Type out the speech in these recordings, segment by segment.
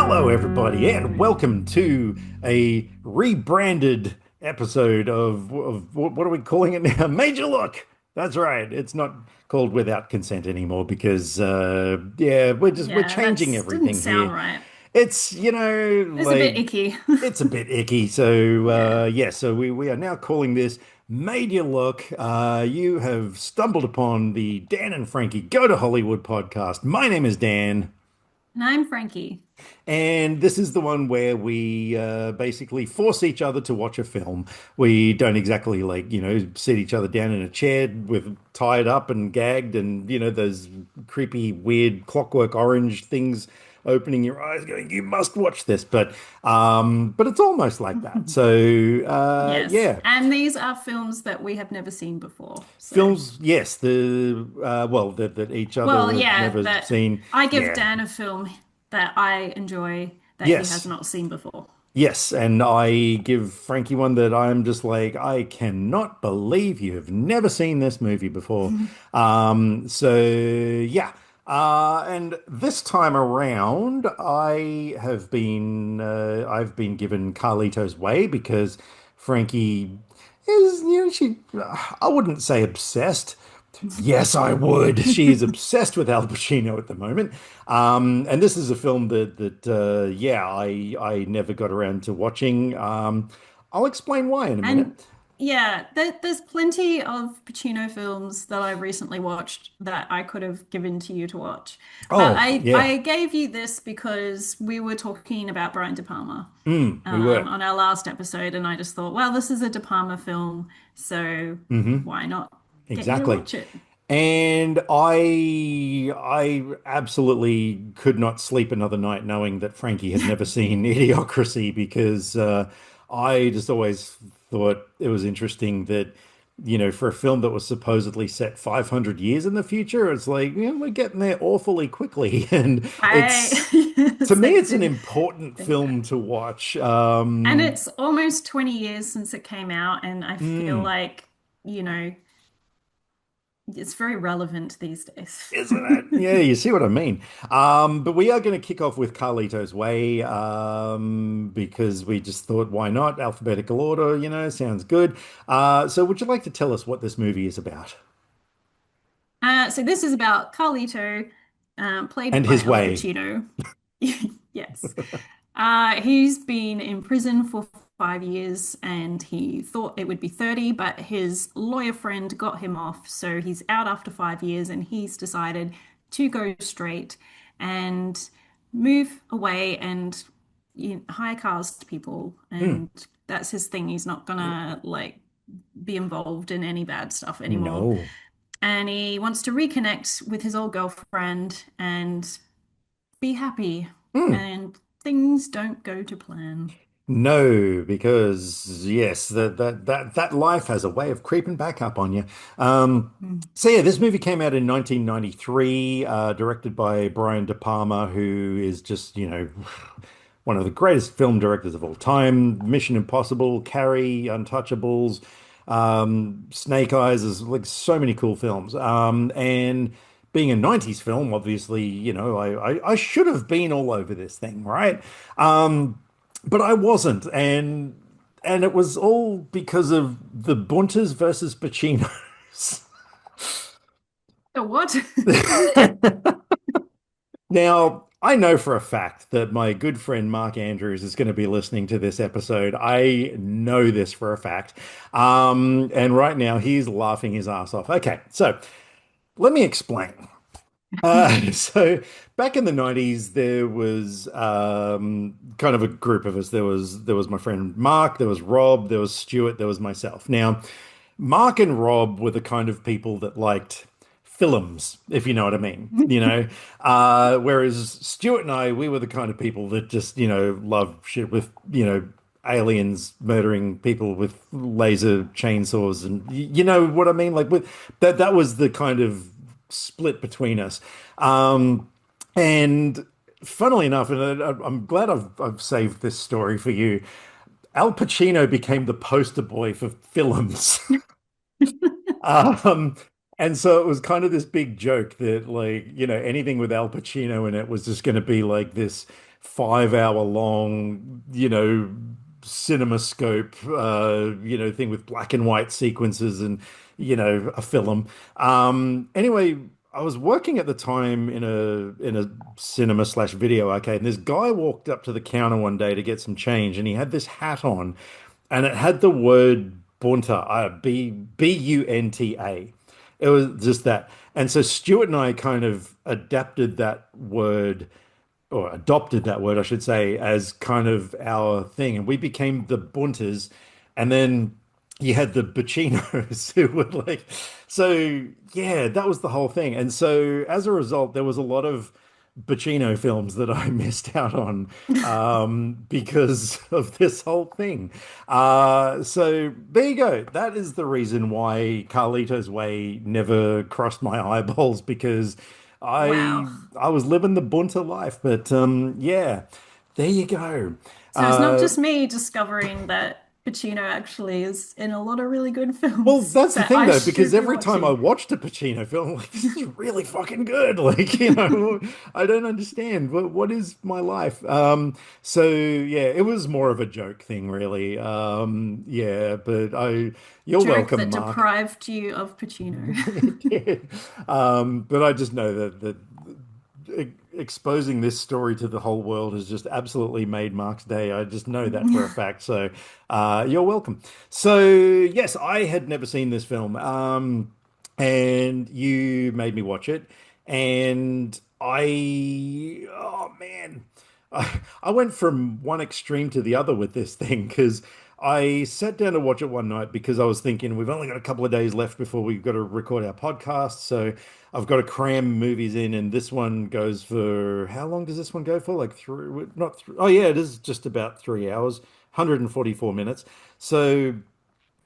Hello, everybody, and welcome to a rebranded episode of what are we calling it now? Major Look. That's right. It's not called Without Consent anymore because yeah, we're Yeah, that changing didn't everything here. sound right. It's It's a bit like icky. it's a bit icky. So Yeah. yeah, so we are now calling this Made You Look. You have stumbled upon the Dan and Frankie Go to Hollywood podcast. My name is Dan. And I'm Frankie. And this is the one where we basically force each other to watch a film. We don't exactly sit each other down in a chair with tied up and gagged and, those creepy, weird clockwork orange things opening your eyes going, you must watch this. But it's almost like that. So, Yes. yeah, And these are films that we have never seen before. So, films, yes, that each well, other have yeah, never that seen. I give Yeah. Dan a film that I enjoy that he has Yes. not seen before. Yes, and I give Frankie one that I'm just like, I cannot believe you have never seen this movie before. So yeah. And this time around, I've been given Carlito's way because Frankie is, I wouldn't say obsessed. Yes, I would. She is obsessed with Al Pacino at the moment. And this is a film that I never got around to watching. I'll explain why in a minute. And yeah, there's plenty of Pacino films that I recently watched that I could have given to you to watch. But Oh, I, yeah. I gave you this because we were talking about Brian De Palma We were. on our last episode, and I just thought, well, this is a De Palma film, so why not get you to Exactly. watch it? And I absolutely could not sleep another night knowing that Frankie had never seen Idiocracy because I just always thought it was interesting that, for a film that was supposedly set 500 years in the future, it's like, we're getting there awfully quickly. And I to yes, me, I it's an did important think that. film to watch. And it's almost 20 years since it came out, and I feel Mm. like, you know, it's very relevant these days. Isn't it? Yeah, you see what I mean. But we are going to kick off with Carlito's Way, because we just thought, why not? Alphabetical order, sounds good. So would you like to tell us what this movie is about? So this is about Carlito, played And by his Al way. Pacino. Yes. He's been in prison for 5 years and he thought it would be 30, but his lawyer friend got him off. So he's out after 5 years and he's decided to go straight and move away and hire cars to people. Hmm. And that's his thing. He's not gonna like be involved in any bad stuff anymore. No. And he wants to reconnect with his old girlfriend and be happy. Hmm. And things don't go to plan. No, because yes, that life has a way of creeping back up on you. Um, Mm. so yeah, this movie came out in 1993, directed by Brian De Palma, who is just, one of the greatest film directors of all time. Mission Impossible, Carrie, Untouchables, Snake Eyes, is like so many cool films. And being a 90s film, obviously, I should have been all over this thing, right? But I wasn't, and it was all because of the Buntas versus Pacinos. So what? Now, I know for a fact that my good friend Mark Andrews is going to be listening to this episode. I know this for a fact. And right now he's laughing his ass off. Okay, so let me explain. So back in the 90s, there was kind of a group of us. There was my friend Mark, there was Rob, there was Stuart, there was myself. Now, Mark and Rob were the kind of people that liked films, if you know what I mean. Whereas Stuart and I, we were the kind of people that just, love shit with, aliens murdering people with laser chainsaws, and you know what I mean? Like with that was the kind of split between us. And funnily enough, and I'm glad I've saved this story for you. Al Pacino became the poster boy for films. Um, and so it was kind of this big joke that, like, anything with Al Pacino in it was just going to be like this 5 hour long, cinemascope, thing with black and white sequences and, a film. Anyway, I was working at the time in a cinema slash video arcade, and this guy walked up to the counter one day to get some change, and he had this hat on, and it had the word Bunta, Bunta. It was just that. And so Stuart and I kind of adapted that word or adopted that word, I should say, as kind of our thing. And we became the Bunters. And then you had the Pacinos who were like, so yeah, that was the whole thing. And so as a result, there was a lot of Pacino films that I missed out on because of this whole thing. So there you go. That is the reason why Carlito's Way never crossed my eyeballs because Wow. I was living the bunter life. But yeah, there you go. So it's not Uh, just me discovering that Pacino actually is in a lot of really good Well, films that's the that thing I though, because should be every time I watching. watched a Pacino film, I'm like, this is really fucking good. I don't understand. What is my life? So yeah, it was more of a joke thing, really. Yeah, but A you're joke welcome, that Mark. deprived you of Pacino. It did. But I just know that exposing this story to the whole world has just absolutely made Mark's day. I just know that for a fact. So you're welcome. So yes, I had never seen this film, and you made me watch it, and oh man. I went from one extreme to the other with this thing because I sat down to watch it one night because I was thinking we've only got a couple of days left before we've got to record our podcast. So I've got to cram movies in, and this one goes for how long does this one go for? Like three, not three. Oh, yeah, it is just about 3 hours, 144 minutes. So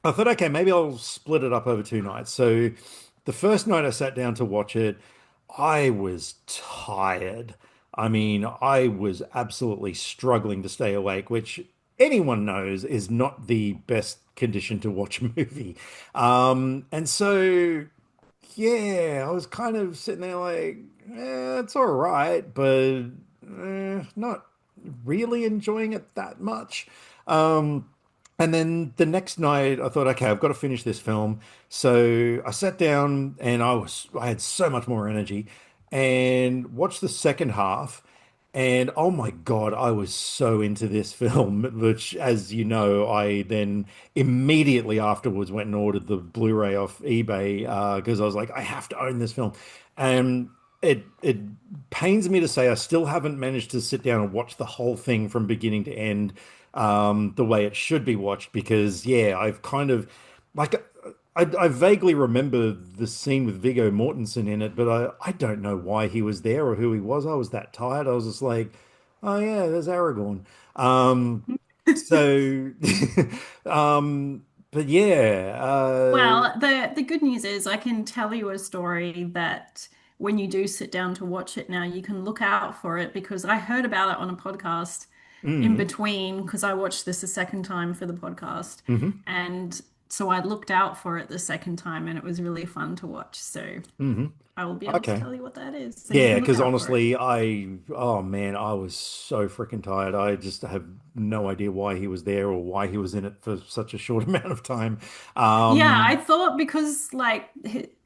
I thought, okay, maybe I'll split it up over 2 nights. So the first night I sat down to watch it, I was tired. I mean, I was absolutely struggling to stay awake, which anyone knows is not the best condition to watch a movie. And so, yeah, I was kind of sitting there like, it's all right, but not really enjoying it that much. Um, and then the next night, I thought, okay, I've got to finish this film. So I sat down and I had so much more energy and watched the second half. And oh my God, I was so into this film, which, as you know, I then immediately afterwards went and ordered the Blu-ray off eBay because I was like, I have to own this film. And it pains me to say I still haven't managed to sit down and watch the whole thing from beginning to end the way it should be watched because yeah, I've kind of like I vaguely remember the scene with Viggo Mortensen in it, but I don't know why he was there or who he was. I was that tired. I was just like, oh yeah, there's Aragorn. So but yeah, Well, the good news is I can tell you a story that when you do sit down to watch it now, you can look out for it because I heard about it on a podcast in mm, between because I watched this a second time for the podcast. hmm And so I looked out for it the second time and it was really fun to watch. So hmm I will be able to okay. tell you what that is. So you Yeah, can look because out for it. honestly, oh man, I was so freaking tired. I just have no idea why he was there or why he was in it for such a short amount of time. Yeah, I Um, thought because like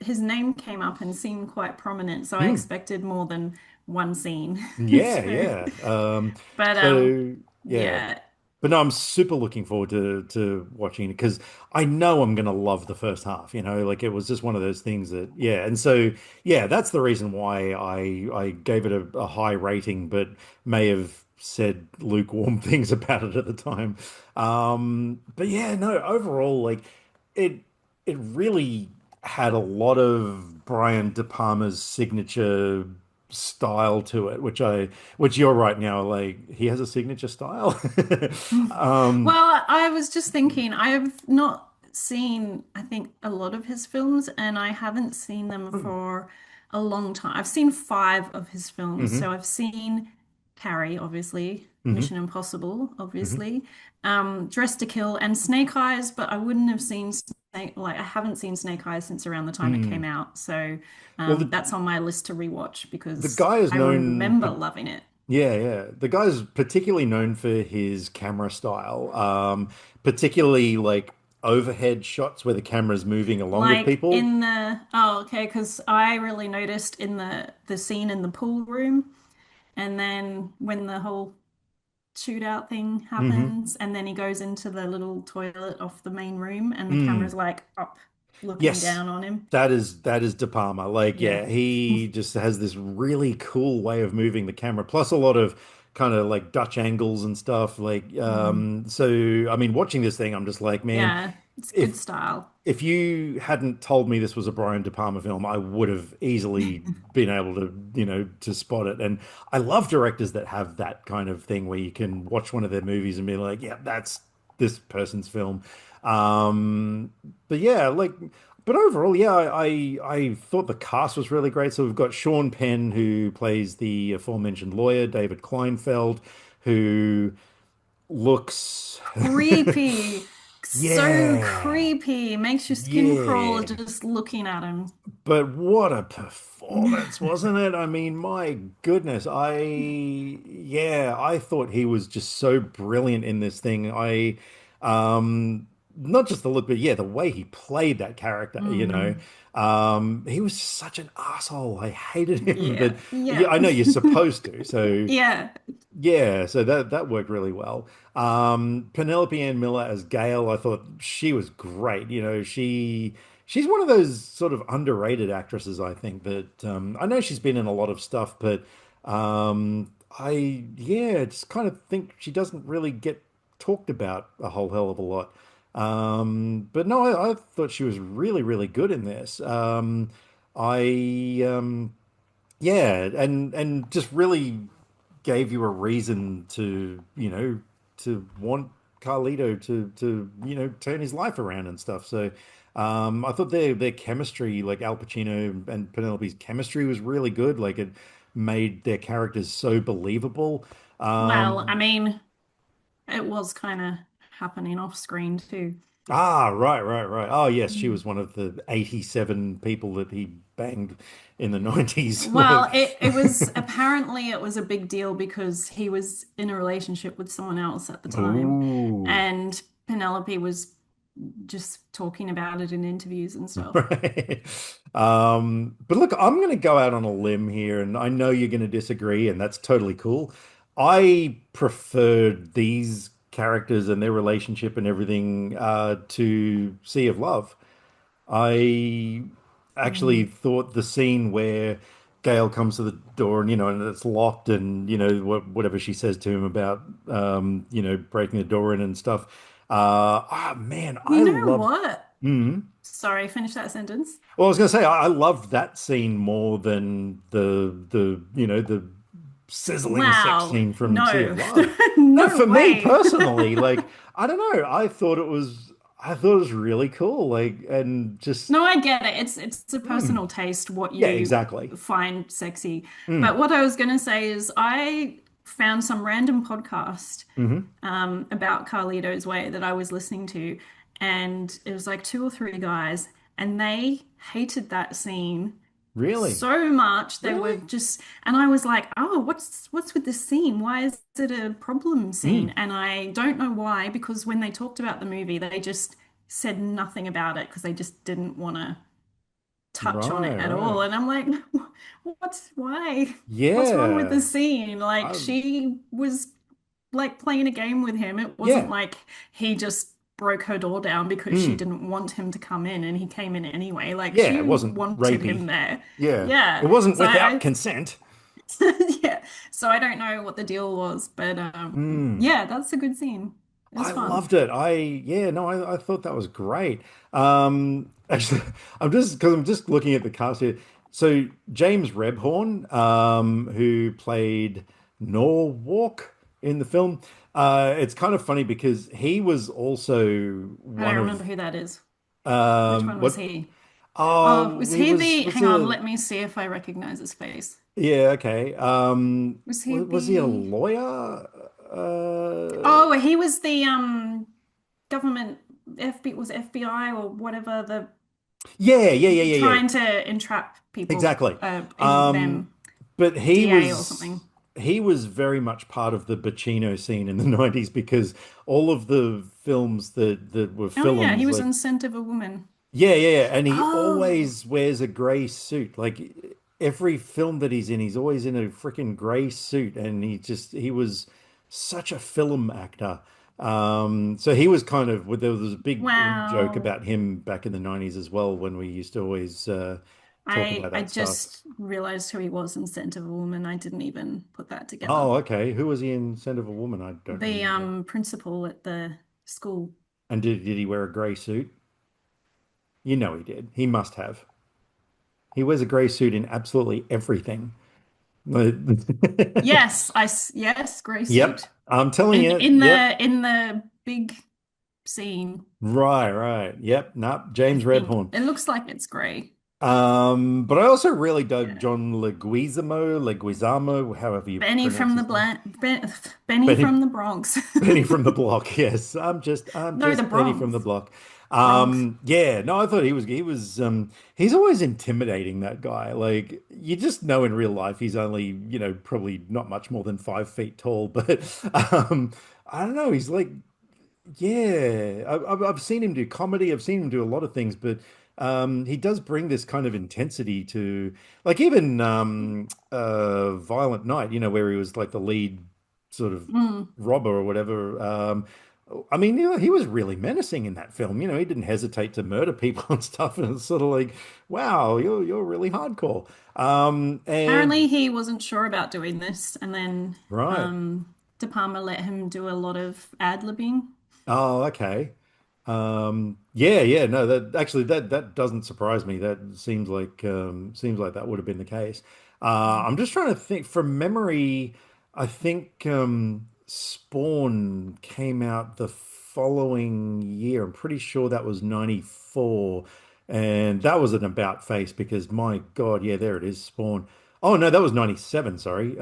his name came up and seemed quite prominent, so I mm, expected more than one scene. yeah, So, yeah. but So yeah, yeah. but no, I'm super looking forward to watching it because I know I'm gonna love the first half. Like it was just one of those things that yeah, and so yeah, that's the reason why I gave it a high rating, but may have said lukewarm things about it at the time. But yeah, no, overall, like it it really had a lot of Brian De Palma's signature style to it, which you're right now, like he has a signature style. Um, Well, I was just thinking, I have not seen, I think, a lot of his films, and I haven't seen them for a long time. I've seen five of his films. So hmm I've seen Carrie, obviously, hmm Mission Impossible, hmm obviously, Dress to Kill, and Snake Eyes, but I wouldn't have seen Snake, like, I haven't seen Snake Eyes since around the time it came mm. out. So Well, that's on my list to rewatch the because guy is I known remember for loving it. Yeah, yeah. The guy's particularly known for his camera style, particularly like overhead shots where the camera's moving along with Like people. in the oh, okay, because I really noticed in the scene in the pool room, and then when the whole shootout thing Hmm. happens, and then he goes into the little toilet off the main room, and the camera's Mm. like up, looking Yes, down on him. that is De Palma. Like, Yeah. yeah, he just has this really cool way of moving the camera, plus a lot of kind of like Dutch angles and stuff. Like, Mm. so I mean, watching this thing, I'm just like, man, Yeah, it's good if style. if you hadn't told me this was a Brian De Palma film, I would have easily been able to, to spot it. And I love directors that have that kind of thing where you can watch one of their movies and be like, yeah, that's this person's film. Um, but yeah, like, but overall, yeah, I thought the cast was really great. So we've got Sean Penn, who plays the aforementioned lawyer, David Kleinfeld, who looks, Creepy. So yeah, creepy. Makes your skin crawl yeah. just looking at him. But what a performance, wasn't it? I mean, my goodness, yeah, I thought he was just so brilliant in this thing. Not just the look, but yeah, the way he played that character, Mm. he was such an asshole. I hated him, but Yeah. yeah, Yeah. I know you're supposed to, so. Yeah. Yeah, so that worked really well. Penelope Ann Miller as Gail, I thought she was great. She's one of those sort of underrated actresses, I think, that I know she's been in a lot of stuff, but I yeah, just kind of think she doesn't really get talked about a whole hell of a lot. But no, I thought she was really, really good in this. I Yeah, and just really gave you a reason to, to want Carlito to turn his life around and stuff. So I thought their chemistry, like Al Pacino and Penelope's chemistry was really good. Like it made their characters so believable. Well, I Um, mean, it was kind of happening off screen too. right, right, right. Oh yes, she Mm. was one of the 87 people that he banged in the 90s. Well, it was apparently it was a big deal because he was in a relationship with someone else at the time, Ooh. and Penelope was just talking about it in interviews and stuff. Right. But look, I'm going to go out on a limb here, and I know you're going to disagree, and that's totally cool. I preferred these characters and their relationship and everything to Sea of Love. I actually Mm. thought the scene where Gail comes to the door and and it's locked and whatever she says to him about breaking the door in and stuff. Man, You I know loved. what? Mhm. Sorry, finish that sentence. Well, I was going to say I loved that scene more than the sizzling sex Wow. scene from Sea of No. Love. No, No for me way. personally, like I don't know, I thought it was really cool, like and just No, I get it. It's a mm, personal taste what yeah, you exactly. find sexy. But Mm, what I was going to say is I found some random podcast hmm. about Carlito's Way that I was listening to, and it was like two or three guys, and they hated that scene Really, so much they were really. just, and I was like, oh, what's with this scene? Why is it a problem scene? Mm, And I don't know why, because when they talked about the movie they just said nothing about it because they just didn't want to touch on it right, at right. all. And I'm like, what's wrong with the Yeah, scene? Like, I she was like playing a game with him. It wasn't yeah. like he just broke her door down because she Mm, didn't want him to come in and he came in anyway. Like, yeah, she it wasn't wanted him rapey. there. Yeah, it Yeah. wasn't So without I consent. yeah. So I don't know what the deal was, but Mm. yeah, that's a good scene. It was I fun. loved it. Yeah, no, I thought that was great. Actually, I'm just looking at the cast here. So James Rebhorn, who played Norwalk in the film, it's kind of funny because he was also I don't one remember of who that is. Which one was what? he? Oh, Oh, was he he was the, was hang on, a let me see if I recognize his face. yeah, okay. Was he Was he a the, lawyer? oh, he was the government FB, was FBI or whatever, the Yeah, yeah, yeah, yeah, yeah. trying to entrap people Exactly. in Um, them, but he DA or was something. he was very much part of the Pacino scene in the 90s because all of the films that were Oh yeah, he films was like in Scent of a Woman. yeah, yeah, yeah. And he Oh, always wears a gray suit. Like every film that he's in, he's always in a freaking gray suit. And he was such a film actor. So he was kind of, well, there was a big in joke wow. about him back in the 90s as well when we used to always talk about I that stuff. just realized who he was in Scent of a Woman. I didn't even put that together. Oh, okay. Who was he in Scent of a Woman? I don't The remember. principal at the school. And did he wear a gray suit? You know he did. He must have. He wears a gray suit in absolutely everything. Yes, gray Yep, suit. I'm telling In you. in Yep. the in the big scene, Right, right. Yep. Nope. I James think. Redhorn. It looks like it's gray. But I also really dug Yeah. John Leguizamo, however you Benny pronounce from the his name. Benny Benny from the Bronx. Benny from the block. Yes, I'm No, the just Benny from the Bronx. block. Bronx. Yeah, no, I thought he's always intimidating, that guy. Like you just know in real life he's only, probably not much more than 5 feet tall, but I don't know, he's like yeah, I've seen him do comedy. I've seen him do a lot of things, but he does bring this kind of intensity to, like even Violent Night, where he was like the lead sort of Mm. robber or whatever. I mean, he was really menacing in that film. He didn't hesitate to murder people and stuff, and it's sort of like, wow, you're really hardcore. Apparently, And he wasn't sure about doing this, and then right. De Palma let him do a lot of ad-libbing. Oh, okay. Yeah, yeah, no, that actually that doesn't surprise me. That seems like that would have been the case. I'm just trying to think from memory. I think Spawn came out the following year. I'm pretty sure that was 94. And that was an about face because my God, yeah, there it is, Spawn. Oh no, that was 97, sorry.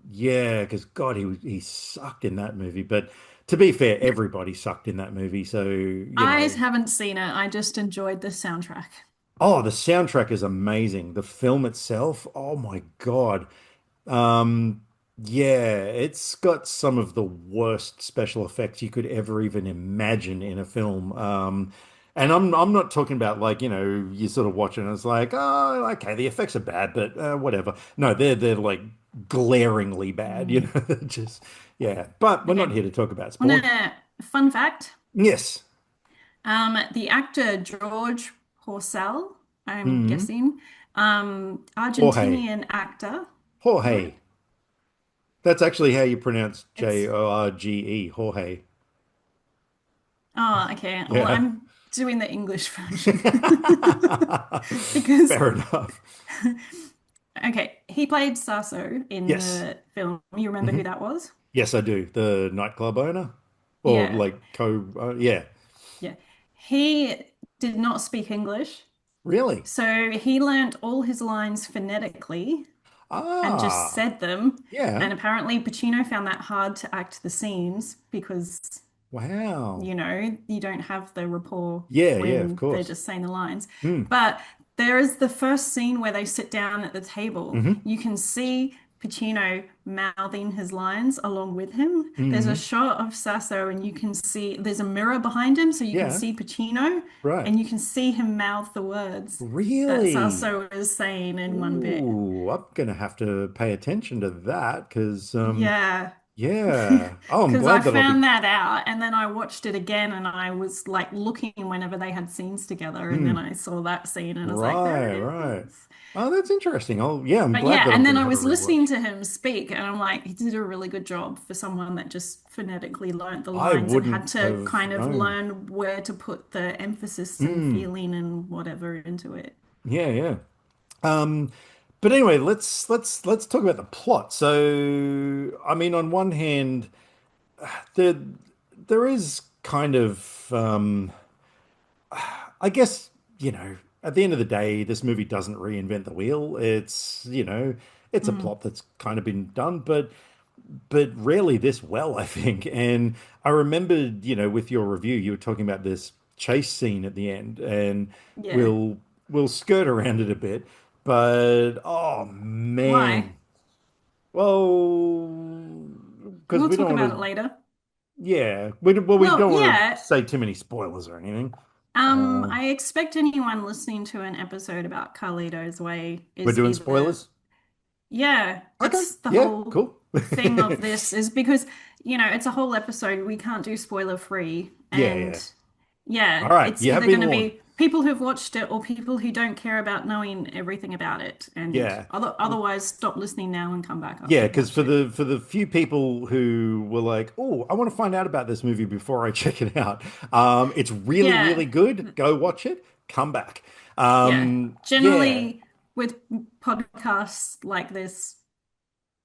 Yeah, because God, he sucked in that movie. But to be fair, everybody sucked in that movie. So, I haven't seen it. I just enjoyed the soundtrack. oh, the soundtrack is amazing. The film itself, oh my God. Um, yeah, it's got some of the worst special effects you could ever even imagine in a film. And I'm not talking about like, you sort of watch it and it's like, oh, okay, the effects are bad, but whatever. No, they're like glaringly bad, Mm. just yeah. But we're not Okay. here to talk about On Spawn. a fun fact, Yes. the actor George Porcel, I'm Hmm. guessing, Jorge. Argentinian actor. What? Jorge. That's actually how you pronounce It's Jorge. Jorge. oh, okay. Well, Yeah. I'm doing the English version because Fair enough. okay, he played Sasso in Yes. the film. You remember who Hmm. that was? Yes, I do. The nightclub owner, or Yeah, like yeah. yeah. He did not speak English, Really? so he learnt all his lines phonetically and just Ah, said them. yeah. And apparently, Pacino found that hard to act the scenes because, Wow. you don't have the rapport Yeah, yeah, of when they're course. just saying the lines. Hmm. But there is the first scene where they sit down at the table. Hmm. You can see Pacino mouthing his lines along with him. There's a Hmm. shot of Sasso, and you can see there's a mirror behind him, so you can Yeah, see Pacino right. and you can see him mouth the words that Really? Sasso is saying in one bit. Ooh, I'm gonna have to pay attention to that because Yeah. yeah. Oh, I'm Because I glad that I'll be found that out and then I watched it again and I was like looking whenever they had scenes together and then hmm. I saw that scene and I was like, there Right, it right. is. Oh, that's interesting. Oh, yeah, I'm But glad yeah, that I'm and then gonna I have a was rewatch. listening to him speak and I'm like, he did a really good job for someone that just phonetically learnt the I lines and had wouldn't to have kind of known. learn where to put the emphasis and Mm, feeling and whatever into it. yeah, yeah. Um, but anyway, let's talk about the plot. So, I mean, on one hand, there there is kind of I guess, at the end of the day, this movie doesn't reinvent the wheel. It's a Mm, plot that's kind of been done, but rarely this well, I think. And I remembered, with your review, you were talking about this chase scene at the end, and yeah. we'll skirt around it a bit. But oh Why? man, Well, because We'll we talk don't about want it to. later. Yeah, we Well, don't want to yeah. say too many spoilers or anything. Uh, I expect anyone listening to an episode about Carlito's Way we're is doing either, spoilers. yeah, Okay. that's the Yeah. whole Cool. thing of this is because, it's a whole episode. We can't do spoiler free. Yeah. Yeah. And All yeah, right. it's You have either been going to warned. be people who've watched it or people who don't care about knowing everything about it. And Yeah. otherwise, stop listening now and come back after Yeah, you've because watched it. for the few people who were like, "Oh, I want to find out about this movie before I check it out," it's really, Yeah. really good. Go watch it. Come back. Yeah. Yeah, Generally, with podcasts like this,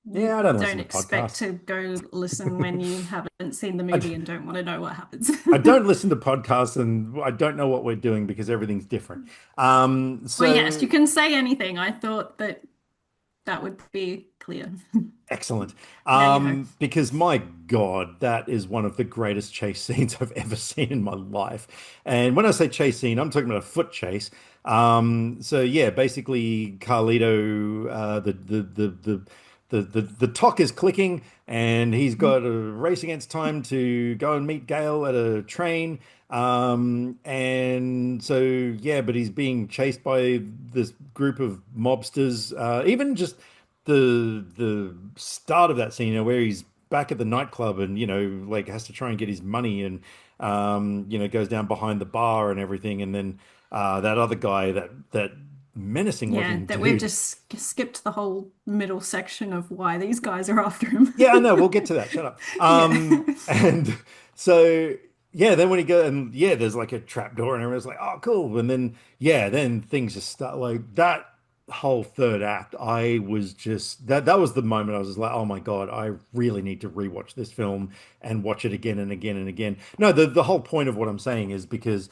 you yeah. I don't listen don't to expect podcasts. to go listen when you haven't seen the I, movie and don't want to know what happens. I don't listen to podcasts, and I don't know what we're doing because everything's different. Well, yes, So you can say anything. I thought that that would be clear. excellent. Now you know. Because my God, that is one of the greatest chase scenes I've ever seen in my life. And when I say chase scene, I'm talking about a foot chase. So yeah, basically Carlito, the talk is clicking, and he's got a race against time to go and meet Gail at a train. And so yeah, but he's being chased by this group of mobsters. Even just the start of that scene, where he's back at the nightclub and like has to try and get his money and goes down behind the bar and everything, and then that other guy, that menacing Yeah, looking that we've dude. just skipped the whole middle section of why these guys are after him. Yeah, I know. We'll get to that. Shut up. Yeah. And so yeah, then when he go and yeah, there's like a trap door and everyone's like, oh, cool. And then yeah, then things just start like that whole third act. I was just that was the moment I was just like, oh my God, I really need to rewatch this film and watch it again and again and again. No, the whole point of what I'm saying is because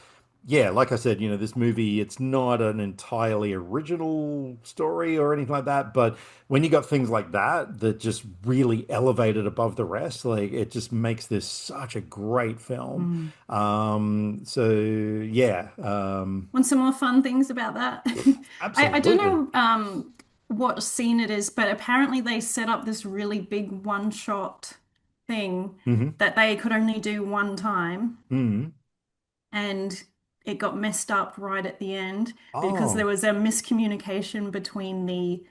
yeah, like I said, this movie, it's not an entirely original story or anything like that, but when you got things like that that just really elevate it above the rest, like it just makes this such a great film. Mm. So yeah, Want some more fun things about that? I don't absolutely. know what scene it is, but apparently they set up this really big one-shot thing Hmm. that they could only do one time, Hmm. and it got messed up right at the end because there Oh, was a miscommunication between the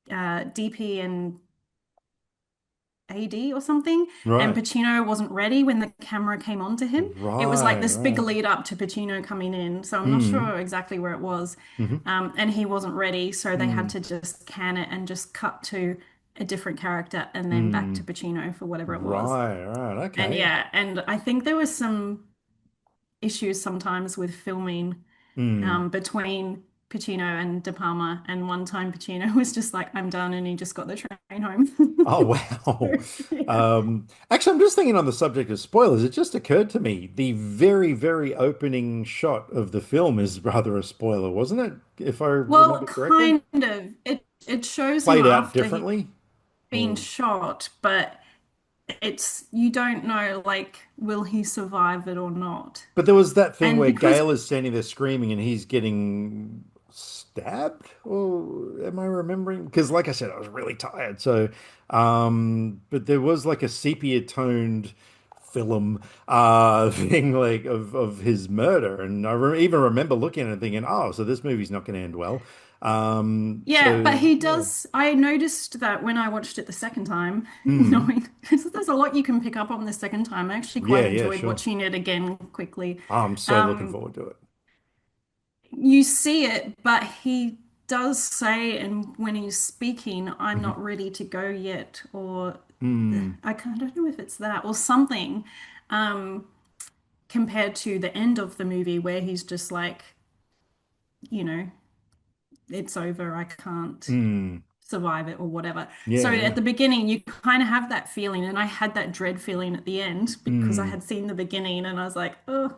DP and AD or something, and right, Pacino wasn't ready when the camera came on to him. It was like right, this big right. lead up to Pacino coming in, so I'm not Hmm. sure exactly where it was. Hmm. And he wasn't ready, so they had Hmm. to just can it and just cut to a different character and then back Hmm. to Pacino for whatever it was. Right, right, And okay. yeah, and I think there was some issues sometimes with filming Hmm. between Pacino and De Palma. And one time Pacino was just like, I'm done, and he just got the train home. Oh wow. Yeah. Actually, I'm just thinking on the subject of spoilers, it just occurred to me the very, very opening shot of the film is rather a spoiler, wasn't it? If I Well, remember correctly. kind of. It shows him Played out after he's differently. been Or shot, but it's you don't know like will he survive it or not. but there was that thing And where because Gale is standing there screaming and he's getting stabbed? Or am I remembering? Because like I said, I was really tired. So but there was like a sepia toned film thing like of his murder. And I re even remember looking at it and thinking, oh, so this movie's not going to end well. yeah, but So he yeah. does. I noticed that when I watched it the second time, Mm. knowing there's a lot you can pick up on the second time. I actually quite Yeah, yeah, enjoyed sure. watching it again quickly. I'm so looking Um, forward to it. you see it, but he does say, and when he's speaking, I'm Hmm. not ready to go yet, or Mm. I don't know if it's that or something, um, compared to the end of the movie where he's just like, you know, it's over, I can't Mm. survive it or whatever. So Yeah, at yeah. the beginning, you kind of have that feeling, and I had that dread feeling at the end because I Mm. had seen the beginning and I was like, oh,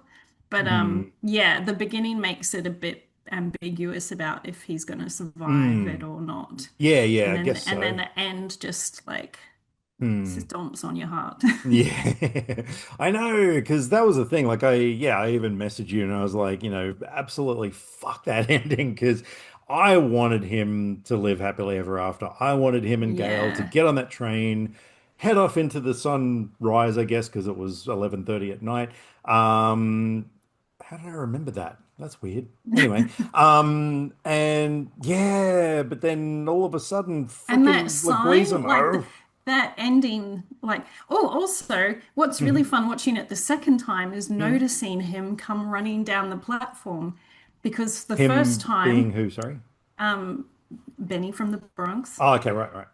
but Mm. yeah, the beginning makes it a bit ambiguous about if he's going to survive it Mm. or not. Yeah, yeah, And I then guess and then so. the end just like Hmm. stomps on your heart. Yeah, I know, because that was the thing. Like, I even messaged you and I was like, absolutely fuck that ending because I wanted him to live happily ever after. I wanted him and Gail to Yeah. get on that train, head off into the sunrise, I guess, because it was 11:30 at night. Um, how did I remember that? That's weird. Anyway, and yeah, but then all of a sudden, And that freaking sign, like Leguizamo. that ending, like, oh, also, what's really Mhm. fun watching it the second time is Mhm. noticing him come running down the platform because the first Him being time, who, sorry? um, Benny from the Bronx, Oh, okay, right, right.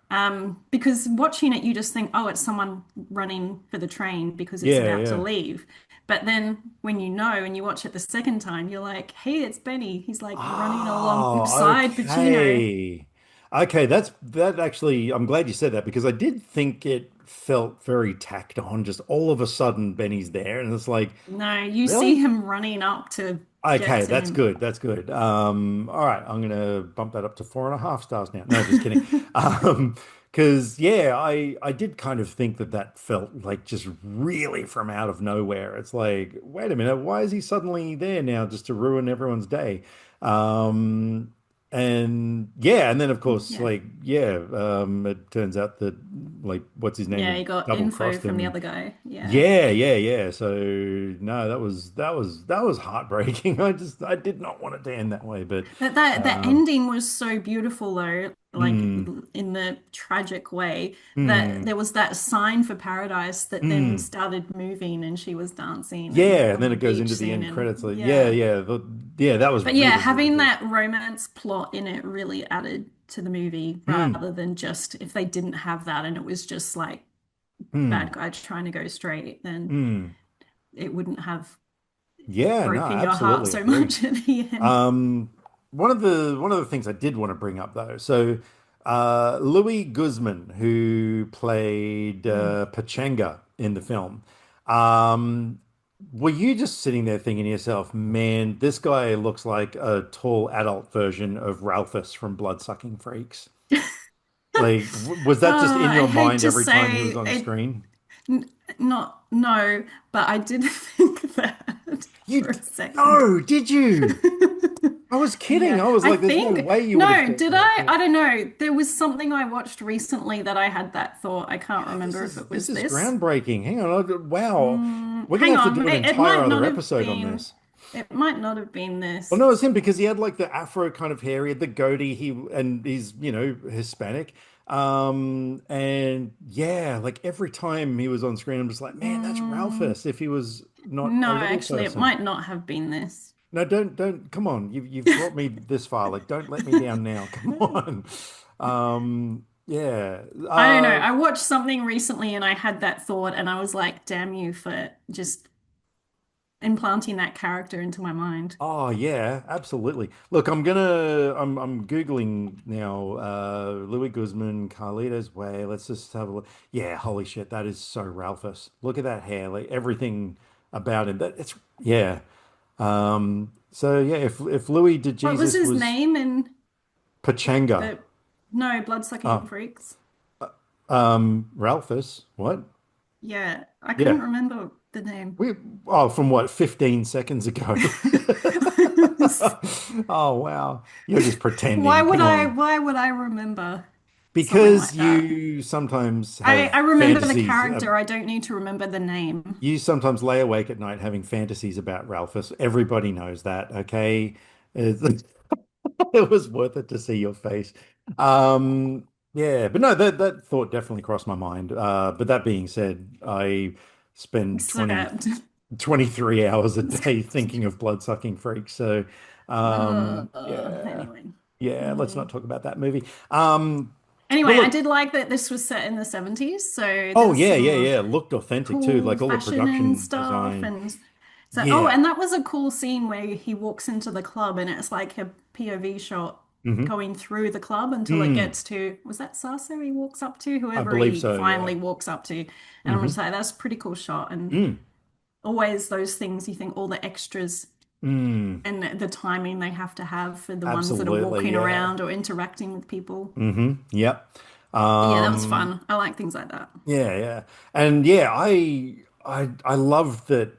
because watching it, you just think, oh, it's someone running for the train because it's Yeah, about to yeah. leave. But then when you know and you watch it the second time, you're like, hey, it's Benny. He's like running Oh, alongside Pacino. okay. Okay, that actually, I'm glad you said that because I did think it felt very tacked on. Just all of a sudden, Benny's there, and it's like, No, you see really? him running up to get Okay, to that's him. good. That's good. All right, I'm gonna bump that up to 4.5 stars now. No, just kidding. Because yeah, I did kind of think that that felt like just really from out of nowhere. It's like, wait a minute, why is he suddenly there now just to ruin everyone's day? Um, and yeah, and then of course, Yeah. like yeah, it turns out that like what's his name Yeah, had you got double info crossed from the him. other guy. Yeah. Yeah, yeah, yeah. So no, that was heartbreaking. I did not want it to end that way, but That um, ending was so beautiful though, like mm, in the tragic way that mm, there was that sign for paradise that then mm. started moving and she was dancing and Yeah, and on then the it goes beach into the scene end and credits. Like, yeah, yeah. yeah, yeah. That was But yeah, really, really having good. that romance plot in it really added to the movie Mm, rather than just if they didn't have that and it was just like bad mm, guy trying to go straight, then mm. it wouldn't have Yeah, no, broken your heart absolutely so agree. much at the end. Um, one of the things I did want to bring up though, so Louis Guzman, who played Mm. Pachanga in the film, um, were you just sitting there thinking to yourself, man, this guy looks like a tall adult version of Ralphus from Bloodsucking Freaks? Like, was that just in I your hate mind to every time he was say on it, screen? not no, but I did think that You, for a second. no, did you? I was kidding. Yeah, I was I like, there's no think way you would have no, thought did that. I? Yeah. I don't know. There was something I watched recently that I had that thought. I can't Oh, this remember if is it this was is this. groundbreaking. Hang on. Wow. We're gonna Hang have to do on, an it entire might other not have episode on been. this. It might not have been Well, this. no, it's him because he had like the afro kind of hair, he had the goatee, and he's, Hispanic. And yeah, like every time he was on screen, I'm just like, man, that's Mm, Ralphus if he was not no, a little actually, it person. might not have been this. No, don't come on. You've brought me this far. Like, don't let me down now. Come on. Yeah. I don't know. I watched something recently and I had that thought, and I was like, damn you for just implanting that character into my mind. Oh yeah, absolutely. Look, I'm Googling now, Louis Guzman, Carlito's Way. Let's just have a look. Yeah, holy shit, that is so Ralphus. Look at that hair, like everything about him. That it's yeah. So yeah, if Louis What was DeJesus his was name in Pachanga, the no blood-sucking oh, freaks? Ralphus, what? Yeah, I Yeah. couldn't remember the name. We from what, 15 seconds ago. Oh wow. You're just pretending. Come on. Why would I remember something Because like that? you sometimes I have remember the fantasies. character. I don't need to remember the name. You sometimes lay awake at night having fantasies about Ralphus. Everybody knows that, okay? It, it was worth it to see your face. Yeah, but no, that thought definitely crossed my mind. But that being said, I spend Except 23 hours a day thinking of blood-sucking freaks. So, yeah, anyway. yeah, let's not Mm. talk about that movie. But Anyway, I look, did like that this was set in the 70s, so oh there's yeah, yeah, some yeah, looked authentic too, cool like all the fashion and production stuff design. and so oh, Yeah. and that was a cool scene where he walks into the club and it's like a POV shot Hmm. going through the club until it Mm, gets to was that Sasso he walks up to I whoever believe he so, yeah. finally walks up to and I'm Hmm. just like that's a pretty cool shot and Mm, always those things you think all the extras mm, and the timing they have to have for the ones that are absolutely, walking yeah. around or interacting with people. Yep. Yeah, that was Um, fun. I like things like that. yeah, yeah. And yeah, I love that,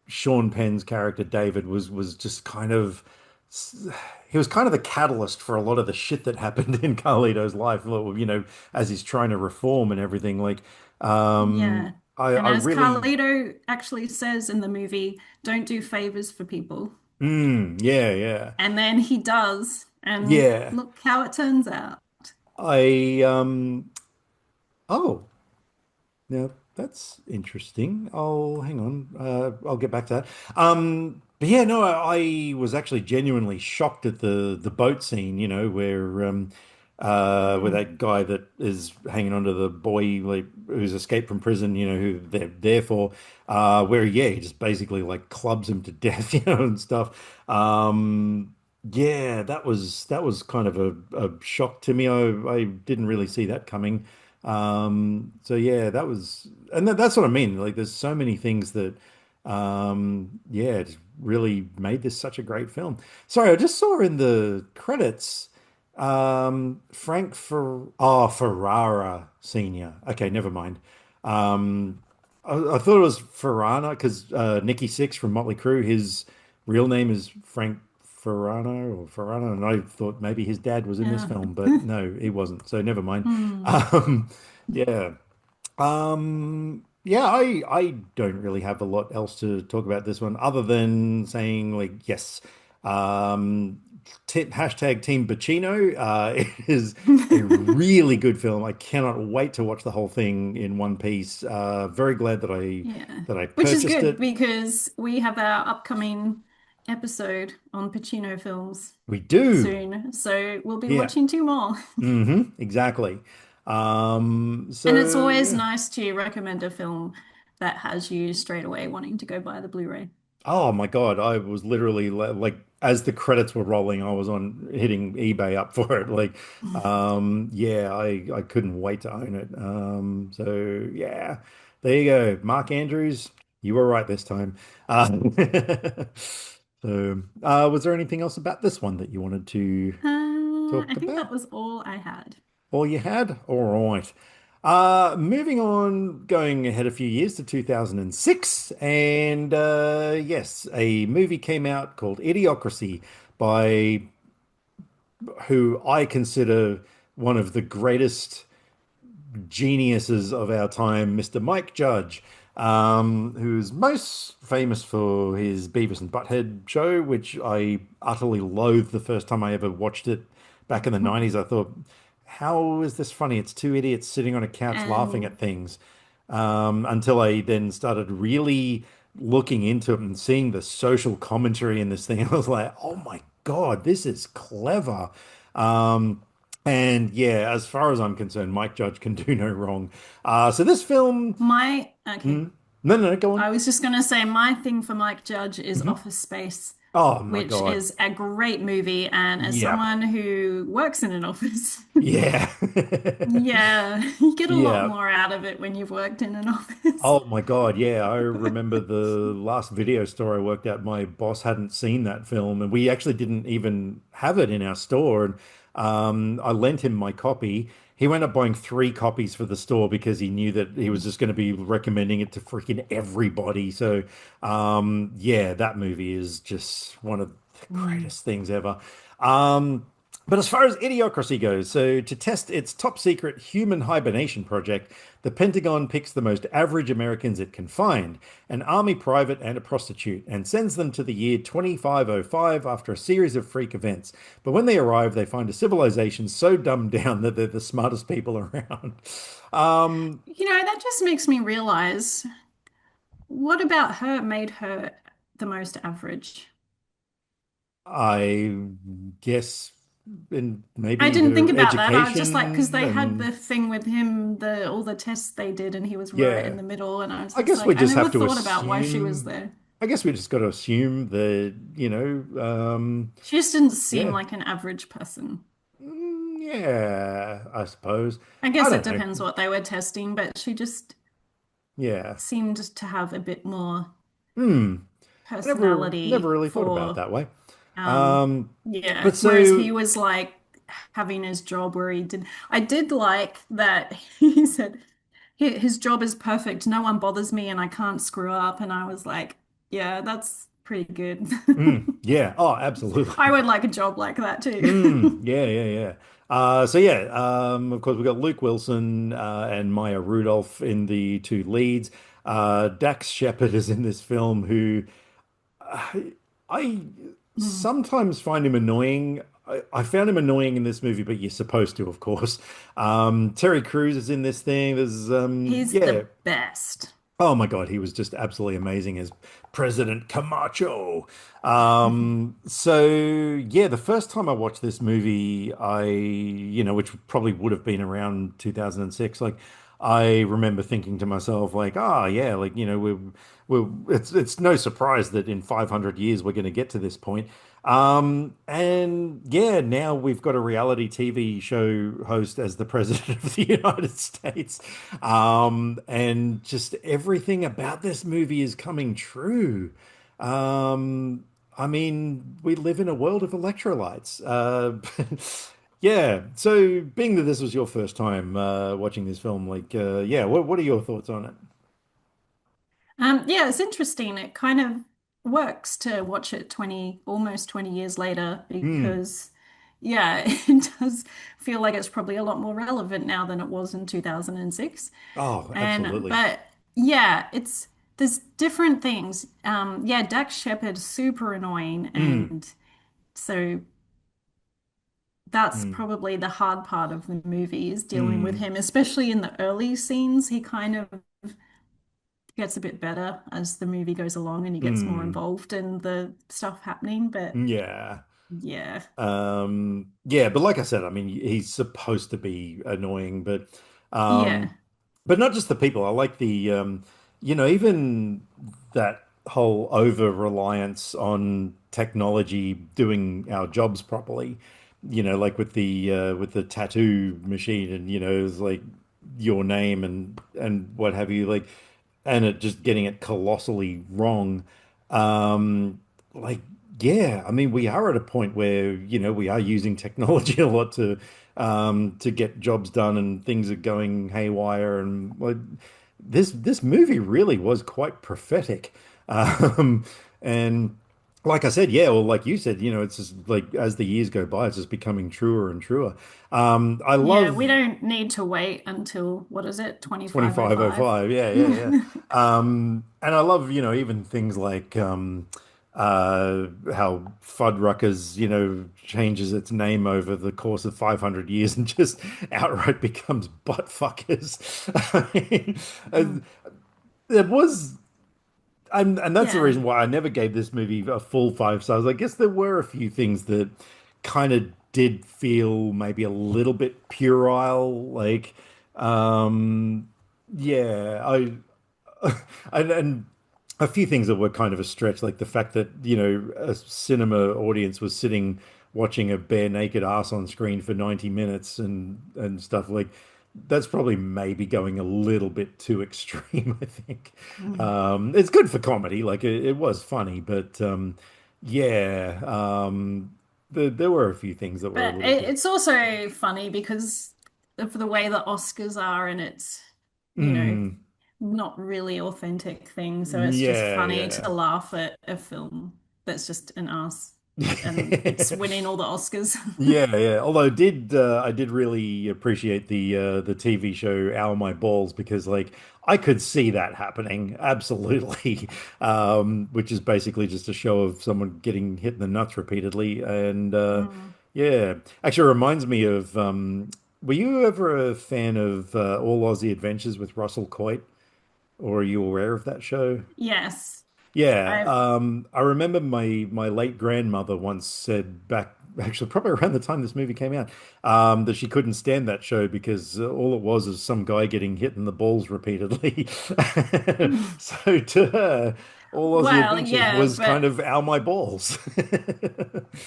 Sean Penn's character David was just kind of he was kind of the catalyst for a lot of the shit that happened in Carlito's life, as he's trying to reform and everything. Yeah. I And as really, Carlito actually says in the movie, don't do favors for people. yeah, yeah, And then he does, and yeah. look how it turns out. I, oh, Now that's interesting. I'll hang on. I'll get back to that. But yeah, no, I was actually genuinely shocked at the boat scene. Where Mm. that guy that is hanging onto the boy like who's escaped from prison. Who they're there for. Where yeah, he just basically like clubs him to death. And stuff. Yeah, that was kind of a shock to me. I didn't really see that coming. So yeah, that's what I mean. Like, there's so many things that, yeah, it really made this such a great film. Sorry, I just saw in the credits, Ferrara Senior. Okay, never mind. I thought it was Ferrana because Nikki Sixx from Motley Crue, his real name is Frank Ferrano or Ferrano, and I thought maybe his dad was in this Yeah. film, but no, he wasn't. So never mind. Hmm. Um, yeah. Yeah, I don't really have a lot else to talk about this one other than saying like yes. Hashtag Team Pacino. It is a really good film. I cannot wait to watch the whole thing in one piece. Very glad that I Yeah. that I Which is purchased good it. because we have our upcoming episode on Pacino films We do. soon. So we'll be Yeah. watching two more. Exactly. And it's So always yeah. nice to recommend a film that has you straight away wanting to go buy the Blu-ray. Oh my God, I was literally like as the credits were rolling, I was on hitting eBay up for it. Yeah, I couldn't wait to own it. So yeah, there you go. Mark Andrews, you were right this time. Was there anything else about this one that you wanted to I talk think about? that was all I had. All you had? All right. Moving on, going ahead a few years to 2006, and yes, a movie came out called Idiocracy by who I consider one of the greatest geniuses of our time, Mr. Mike Judge, who's most famous for his Beavis and Butthead show, which I utterly loathed the first time I ever watched it back in the 90s. I thought, how is this funny? It's two idiots sitting on a couch laughing And at things. Until I then started really looking into it and seeing the social commentary in this thing. I was like, oh my God, this is clever. Um, and yeah, as far as I'm concerned, Mike Judge can do no wrong. So this film, okay. hmm? No, no, no, go on. I was just going to say my thing for Mike Judge is Mhm. Office Space, Oh my which God. is a great movie. And as Yep. someone who works in an office, Yeah. yeah, you get a lot Yeah. more out of it when you've worked in an office. Oh my God, yeah. I remember the last video store I worked at, my boss hadn't seen that film, and we actually didn't even have it in our store. And I lent him my copy. He went up buying three copies for the store because he knew that he was just going to be recommending it to freaking everybody. So, yeah, that movie is just one of the Mm. greatest things ever. Um, but as far as Idiocracy goes, so to test its top secret human hibernation project, the Pentagon picks the most average Americans it can find, an army private and a prostitute, and sends them to the year 2505 after a series of freak events. But when they arrive, they find a civilization so dumbed down that they're the smartest people around. Um, That just makes me realize what about her made her the most average? I guess in I maybe didn't think her about that. I was just like, because education they had and the thing with him, the all the tests they did, and he was right in yeah. the middle. And I was I just guess like, we I just never have to thought about why she was assume. there. I guess we just got to assume that, She just didn't seem yeah, like an average person. yeah, I suppose. I I guess it don't know. depends what they were testing, but she just Yeah. seemed to have a bit more Hmm. I never personality really thought about it for that way. um Um, yeah, but whereas he so, was like having his job where he did I did like that he said his job is perfect. No one bothers me and I can't screw up. And I was like, yeah, that's pretty good. Yeah. Oh, absolutely. I would like a job like that too. Yeah, yeah, yeah. So yeah, of course we've got Luke Wilson and Maya Rudolph in the two leads. Dax Shepard is in this film, who I Mm. sometimes find him annoying. I found him annoying in this movie, but you're supposed to, of course. Terry Crews is in this thing. There's He's yeah. the best. Oh my God, he was just absolutely amazing as President Camacho. So yeah, the first time I watched this movie, which probably would have been around 2006, like I remember thinking to myself, like, oh yeah, like, it's no surprise that in 500 years we're going to get to this point. And yeah, now we've got a reality TV show host as the president of the United States. And just everything about this movie is coming true. I mean, we live in a world of electrolytes. Yeah. So, being that this was your first time watching this film, like, yeah, what are your thoughts on it? Yeah, it's interesting. It kind of works to watch it 20, almost 20 years later Hmm. because, yeah, it does feel like it's probably a lot more relevant now than it was in 2006. Oh, And, absolutely. but yeah, there's different things. Yeah, Dax Shepard, super annoying. Hmm. And so that's Hmm. probably the hard part of the movie is dealing with Hmm. him, especially in the early scenes. He kind of gets a bit better as the movie goes along and he gets more Hmm. involved in the stuff happening. But Yeah. yeah, Yeah, but like I said, I mean, he's supposed to be annoying, um, yeah, but not just the people. I like even that whole over reliance on technology doing our jobs properly. Like with the tattoo machine, and it's like your name and what have you, like, and it just getting it colossally wrong. Um, like, yeah, I mean, we are at a point where, we are using technology a lot to get jobs done, and things are going haywire. And like, this movie really was quite prophetic. And like I said, yeah, well, like you said, it's just like as the years go by, it's just becoming truer and truer. I yeah, we love don't need to wait until what is it, 2505? 2505. Yeah, yeah, yeah. And I love, even things like how Fuddruckers, changes its name over the course of 500 years and just outright becomes buttfuckers. I mean, Mm. it was, and that's the Yeah, reason why I never gave this movie a full 5 stars. I guess there were a few things that kind of did feel maybe a little bit puerile, like, yeah, and a few things that were kind of a stretch, like the fact that, a cinema audience was sitting watching a bare naked ass on screen for 90 minutes and stuff like that's probably maybe going a little bit too extreme, I think. mm. It's good for comedy, like it was funny, but yeah, there were a few things that were a But little bit. it's also funny because of the way the Oscars are and it's, you know, Mm, not really authentic thing. So it's just yeah, funny to yeah. laugh at a film that's just an ass and it's winning all the Oscars. Yeah, yeah. Although I did really appreciate the TV show Ow My Balls, because like I could see that happening absolutely. Which is basically just a show of someone getting hit in the nuts repeatedly. And Mm. yeah, actually reminds me of were you ever a fan of All Aussie Adventures with Russell Coight, or are you aware of that show? Yes, Yeah, I've I remember my late grandmother once said back, actually probably around the time this movie came out, that she couldn't stand that show because all it was is some guy getting hit in the balls repeatedly. So to her, all Aussie well, Adventures yeah, was kind but of ow my balls.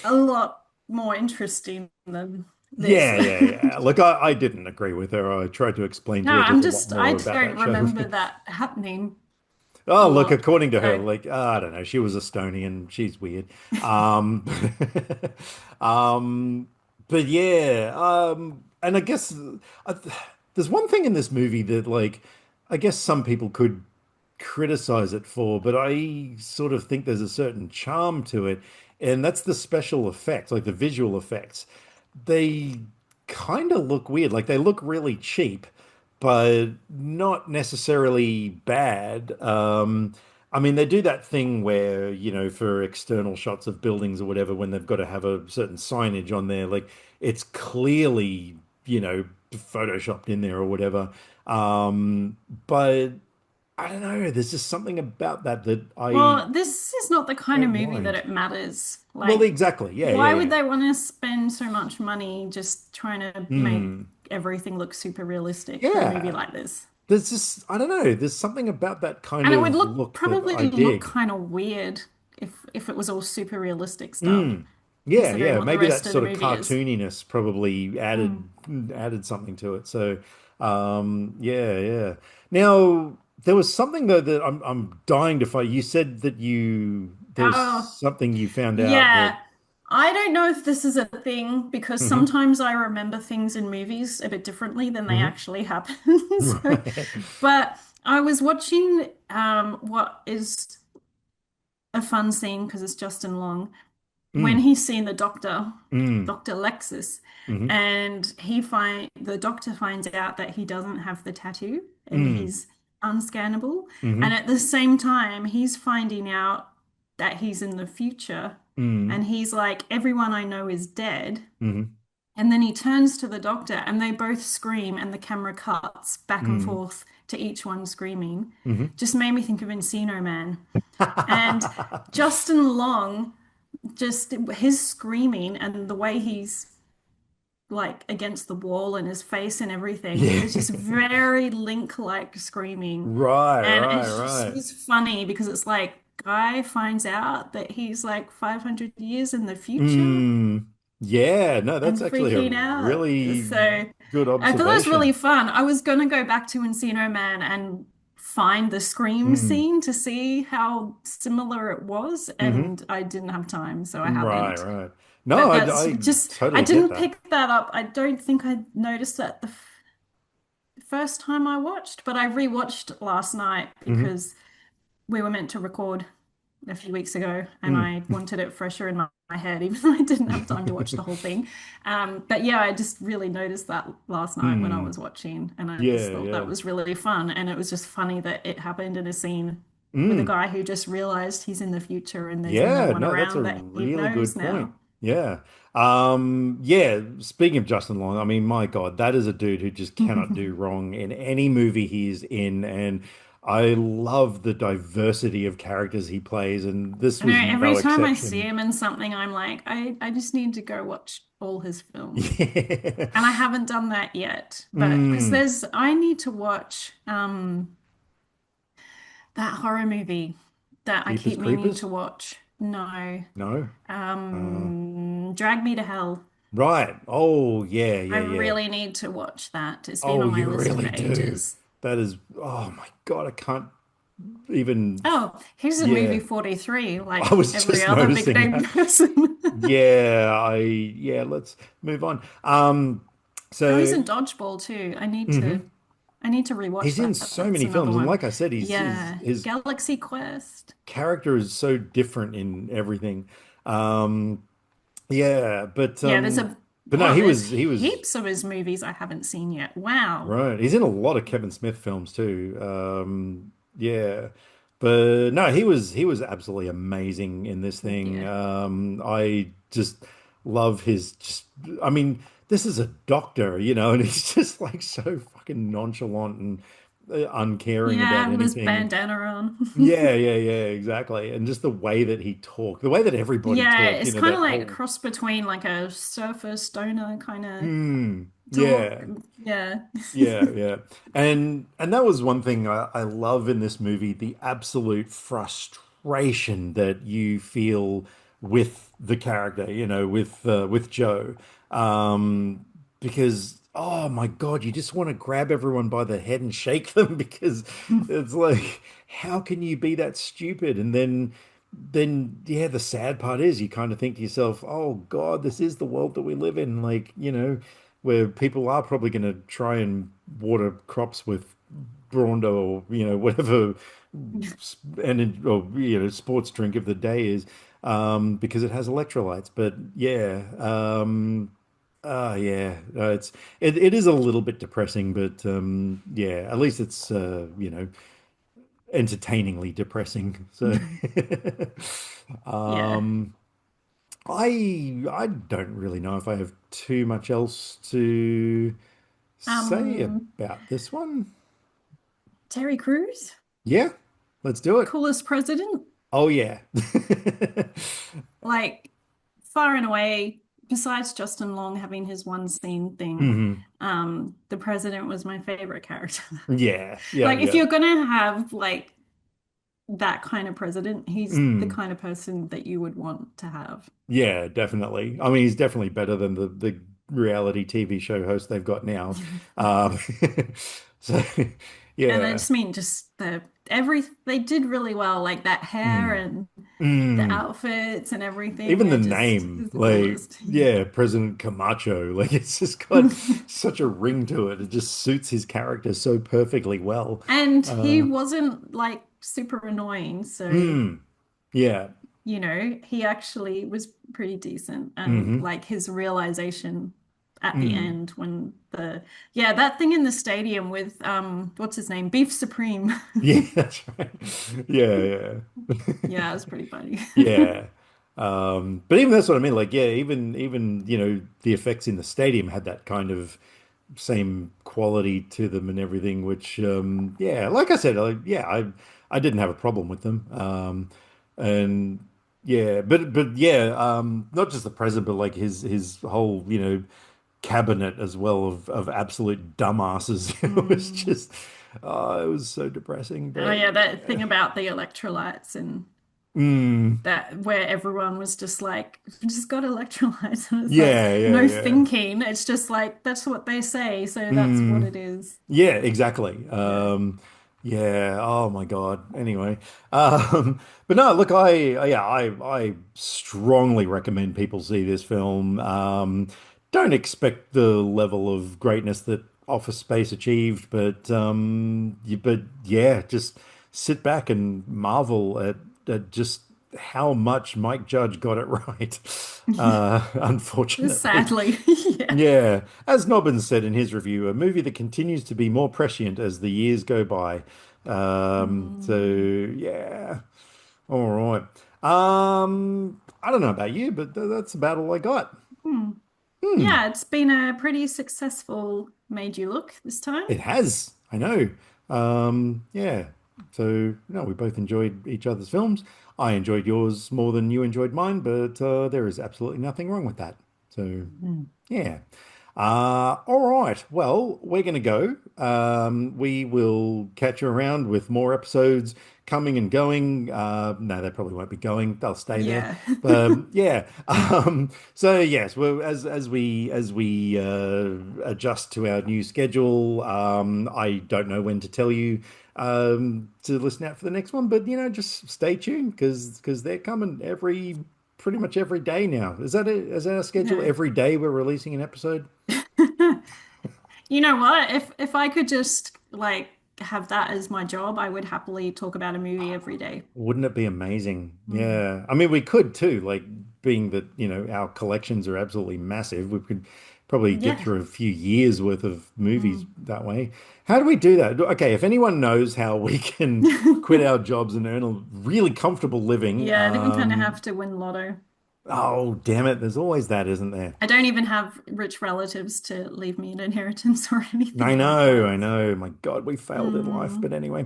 a lot more interesting than this. Yeah, yeah, yeah. Look, I didn't agree with her. I tried to explain No, to her there's a lot I more about don't that show. remember that happening a Oh, look, lot. according to her, So, like, I don't know, she was Estonian. She's weird. Um, um, but yeah, and I guess uh, there's one thing in this movie that, like, I guess some people could criticize it for, but I sort of think there's a certain charm to it, and that's the special effects, like the visual effects. They kind of look weird, like they look really cheap, but not necessarily bad. I mean, they do that thing where, for external shots of buildings or whatever, when they've got to have a certain signage on there, like it's clearly, photoshopped in there or whatever. But I don't know. There's just something about that that I Well, this is not the kind of don't movie that mind. it matters. Well, Like, exactly. Yeah, yeah, why would yeah. they want to spend so much money just trying to make Hmm. everything look super realistic for a movie Yeah. like this? There's just, I don't know. There's something about that kind And it would of look look that probably I look dig. kind of weird if it was all super realistic stuff, Mm. Yeah, considering yeah. what the Maybe that rest of the sort of movie is. cartooniness probably Mm. added something to it. So, yeah, yeah. Now, there was something though that I'm dying to find. You said that there was Oh, something you found out that. yeah. I don't know if this is a thing because Hmm. sometimes I remember things in movies a bit differently than they Hmm. actually happen. So, Right. but I was watching what is a fun scene because it's Justin Long when Mm. he's seen the doctor, Mm. Dr. Lexus, Hmm. and the doctor finds out that he doesn't have the tattoo and Mm. he's unscannable. And Hmm. at the same time, he's finding out that he's in the future and Mm. he's like, everyone I know is dead. Hmm. And then he turns to the doctor and they both scream and the camera cuts back and Mm. forth to each one screaming. Hmm. Just made me think of Encino Man. And Justin Long, just his screaming and the way he's like against the wall and his face and everything, it Yeah. was just very Link-like screaming. Right, And it right, just right. was funny because it's like, guy finds out that he's like 500 years in the future Mm. Yeah, no, that's and actually a freaking out. really So good I thought it was really observation. fun. I was gonna go back to Encino Man and find the scream Mm. scene to see how similar it was, Hmm. and I didn't have time, so I Right, haven't. right. No, But I, that's I just, I totally get didn't that. pick that up. I don't think I noticed that the first time I watched, but I rewatched last night Hmm. because we were meant to record a few weeks ago and Mm. I wanted it fresher in my head, even though I didn't have time to watch the whole thing. But yeah, I just really noticed that last night when I Mm. was watching, and I just Yeah, thought that yeah. was really fun. And it was just funny that it happened in a scene with a Mm. guy who just realized he's in the future and there's no Yeah, one no, that's a around that he really knows good point. now. Yeah. Yeah, speaking of Justin Long, I mean, my God, that is a dude who just cannot do wrong in any movie he's in. And I love the diversity of characters he plays, and this I know was every no time I see exception. him in something, I'm like, I just need to go watch all his films. Yeah. And I haven't done that yet. But because Mm. I need to watch that horror movie that I Jeepers keep meaning Creepers? to watch. No. No. Uh, Drag Me to Hell. right. Oh, yeah, I yeah, yeah. really need to watch that. It's been Oh, on my you list for really do. ages. That is, oh my God, I can't even, Oh, he's in movie yeah. 43, I like was every just other big noticing name that. person. Yeah, let's move on. Oh, he's So in Dodgeball too. mhm. I need to rewatch He's in that. so That's many another films, and one. like I said, Yeah. his Galaxy Quest. character is so different in everything. Um, yeah, Yeah, but no, there's he was heaps of his movies I haven't seen yet. Wow. right. He's in a lot of Kevin Smith films too. Yeah, but no, he was absolutely amazing in this thing. Yeah. I just love his just. I mean, this is a doctor, and he's just like so fucking nonchalant and uncaring about Yeah, with his anything. bandana on. Yeah, yeah, yeah, exactly. And just the way that he talked, the way that everybody Yeah, talked, it's kind of that like a whole. cross between like a surfer stoner kind of talk. Yeah. Yeah. Yeah, yeah. And that was one thing I love in this movie, the absolute frustration that you feel with the character, with Joe. Um, because oh my God, you just want to grab everyone by the head and shake them because it's like, how can you be that stupid? And then yeah, the sad part is you kind of think to yourself, oh God, this is the world that we live in. Like, where people are probably going to try and water crops with Brawndo or whatever and or sports drink of the day is, because it has electrolytes. But yeah, yeah, it is a little bit depressing, but yeah, at least it's entertainingly depressing. So Yeah. um, I don't really know if I have too much else to say Um, about this one. Terry Crews, Yeah, let's do it. coolest president, Oh yeah. like far and away, besides Justin Long having his one scene thing, hmm the president was my favorite character. Yeah, yeah, Like if yeah. you're gonna have like that kind of president, he's the Mm. kind of person that you would want to have. Yeah, definitely. I mean, he's definitely better than the reality TV show host they've got now. Um, so And I yeah. just mean just they did really well, like that hair Mm. and the Mm. outfits and everything Even the are just name, is the like, coolest. yeah, President Camacho, like it's just got such a ring to it. It just suits his character so perfectly well. And he Uh, wasn't like super annoying, so mm, yeah. he actually was pretty decent. And hmm like his realization at the Mm. end when yeah, that thing in the stadium with what's his name? Beef Supreme. Yeah, that's right. Yeah, yeah. Yeah, it was pretty funny. Yeah. But even that's what I mean. Like, yeah, even the effects in the stadium had that kind of same quality to them and everything, which yeah, like I said, yeah, I didn't have a problem with them. And yeah, but yeah, not just the president, but like his whole, cabinet as well of absolute dumbasses. It was Mm. just it was so depressing, Oh but yeah, that yeah. thing about the electrolytes and Mm, that where everyone was just like, "We just got electrolytes," and it's like yeah, yeah, no yeah. thinking. It's just like that's what they say, so that's what Mm. it is. Yeah, exactly. Yeah. Yeah. Oh my God. Anyway, but no, look, yeah, I strongly recommend people see this film. Don't expect the level of greatness that Office Space achieved, but yeah, just sit back and marvel at just how much Mike Judge got it right. Unfortunately. Sadly, yeah. Yeah, as Nobbins said in his review, a movie that continues to be more prescient as the years go by. So Mm, yeah, all right. I don't know about you, but that's about all I got. hmm. Hmm, Yeah, it's been a pretty successful made you look this time. it has. I know. Yeah. So no, we both enjoyed each other's films. I enjoyed yours more than you enjoyed mine, but there is absolutely nothing wrong with that. So Mhm. yeah. All right. Well, we're going to go. We will catch you around with more episodes coming and going. No, they probably won't be going. They'll stay there. Yeah. But yeah. So yes, well, as we adjust to our new schedule, I don't know when to tell you to listen out for the next one, but just stay tuned because they're coming pretty much every day now. Is that it? Is that our schedule? Yeah. Every day we're releasing an episode? You know what? If I could just like have that as my job, I would happily talk about a movie every day. Wouldn't it be amazing? Mm. Yeah. I mean, we could too, like being that, our collections are absolutely massive. We could probably get Yeah. through a few years worth of movies Mm. that way. How do we do that? Okay, if anyone knows how we can quit our jobs and earn a really comfortable living, Yeah, I think we kind of have to win lotto. oh, damn it, there's always that, isn't there? I don't even have rich relatives to leave me an inheritance or anything I like know, that. I know. My God, we failed in life. But Mm. anyway,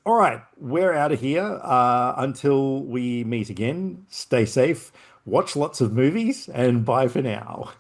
all right, we're out of here. Until we meet again, stay safe, watch lots of movies, and bye for now.